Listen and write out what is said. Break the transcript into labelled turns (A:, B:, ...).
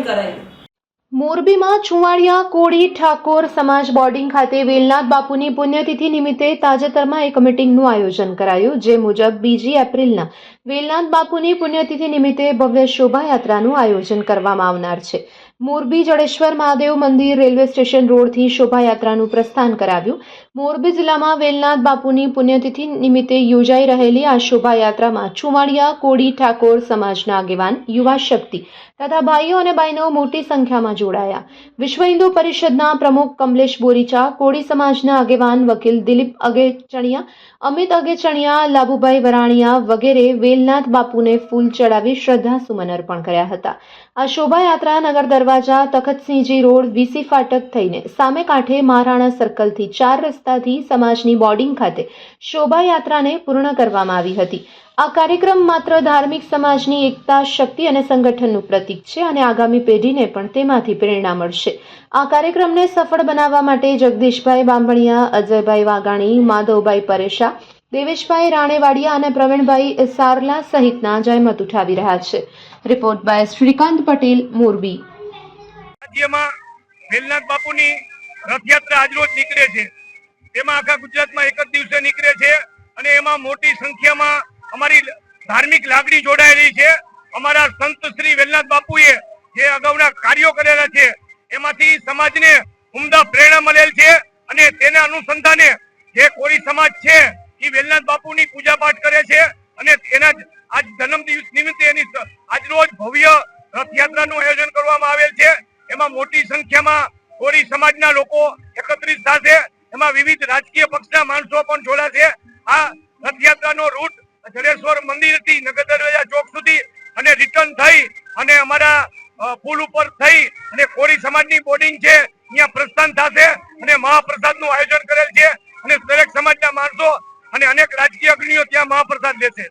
A: કરાયું।
B: મોરબીમાં ચુવાડિયા કોળી ઠાકોર સમાજ બોર્ડિંગ ખાતે વેલનાથ બાપુની પુણ્યતિથિ નિમિત્તે તાજેતરમાં એક મીટિંગનું આયોજન કરાયું, જે મુજબ 2 એપ્રિલના વેલનાથ બાપુની પુણ્યતિથિ નિમિત્તે ભવ્ય શોભાયાત્રાનું આયોજન કરવામાં આવનાર છે। મોરબી જડેશ્વર મહાદેવ મંદિર રેલવે સ્ટેશન રોડથી શોભાયાત્રાનું પ્રસ્થાન કરાવ્યું। મોરબી જિલ્લામાં વેલનાથ બાપુની પુણ્યતિથિ નિમિત્તે યોજાઈ રહેલી આ શોભાયાત્રામાં ચુવાડિયા કોળી ઠાકોર સમાજના આગેવાન, યુવા શક્તિ તથા ભાઈઓ અને બહેનો મોટી સંખ્યામાં જોડાયા। વિશ્વ હિન્દુ પરિષદના પ્રમુખ કમલેશ બોરીચા, કોળી સમાજના આગેવાન વકીલ દિલીપ અગેચણિયા, અમિત અગેચણિયા, લાભુભાઈ વરાણિયા વગેરે વેલનાથ બાપુને ફૂલ ચડાવી શ્રદ્ધાસુમન અર્પણ કર્યા હતા। આ શોભાયાત્રા નગર દરવાજા, તખતસિંહજી રોડ, વીસી ફાટક થઈને સામે કાંઠે મહારાણા સર્કલથી 4 રસ્તાથી સમાજની બોર્ડિંગ ખાતે શોભાયાત્રાને પૂર્ણ કરવામાં આવી હતી। આ કાર્યક્રમ માત્ર ધાર્મિક સમાજની એકતા, શક્તિ અને સંગઠનનું પ્રતીક છે અને આગામી પેઢીને પણ તેમાંથી પ્રેરણા મળશે। આ કાર્યક્રમને સફળ બનાવવા માટે જગદીશભાઈ બાંભણિયા, અજયભાઈ વાઘાણી, માધવભાઈ પરેશા, દેવેશભાઈ રાણેવાડિયા અને પ્રવીણભાઈ સારલા સહિતના જહેમત ઉઠાવી રહ્યા છે। Report by Shrikant Patel, Morbi.
C: રાજ્યમાં વેલનાથ બાપુની રથયાત્રા આજરોજ નીકળે છે, તેમાં આખા ગુજરાતમાં એક જ દિવસે નીકળે છે અને એમાં મોટી સંખ્યામાં અમારી ધાર્મિક લાગણી જોડાયેલી છે। અમારા સંત શ્રી વેલનાથ બાપુએ જે અગાઉના કાર્યો કરેલા છે એમાંથી સમાજને ઉમદા પ્રેરણા મળેલ છે અને તેના અનુસંધાને જે કોળી સમાજ છે એ વેલનાથ બાપુની પૂજા પાઠ કરે છે અને એના આજ જન્મદિવસ નિમિત્તે એની આજરોજ ભવ્ય રથયાત્રાનું આયોજન કરવામાં આવેલ છે। એમાં મોટી સંખ્યામાં કોળી સમાજના લોકો એકત્રિત થશે, એમાં વિવિધ રાજકીય પક્ષના માણસો પણ જોડાશે। આ રથયાત્રાનો રૂટ જડેશ્વર મંદિરથી નગર દરવાજા ચોક સુધી અને રિટર્ન થઈ અને અમારા પુલ ઉપર થઈ અને કોળી સમાજની બોર્ડિંગ છે અહીંયા પ્રસ્થાન થશે અને મહાપ્રસાદનું આયોજન કરેલ છે અને દરેક સમાજના માણસો અને અનેક રાજકીય અગ્રણીઓ ત્યાં મહાપ્રસાદ લેશે।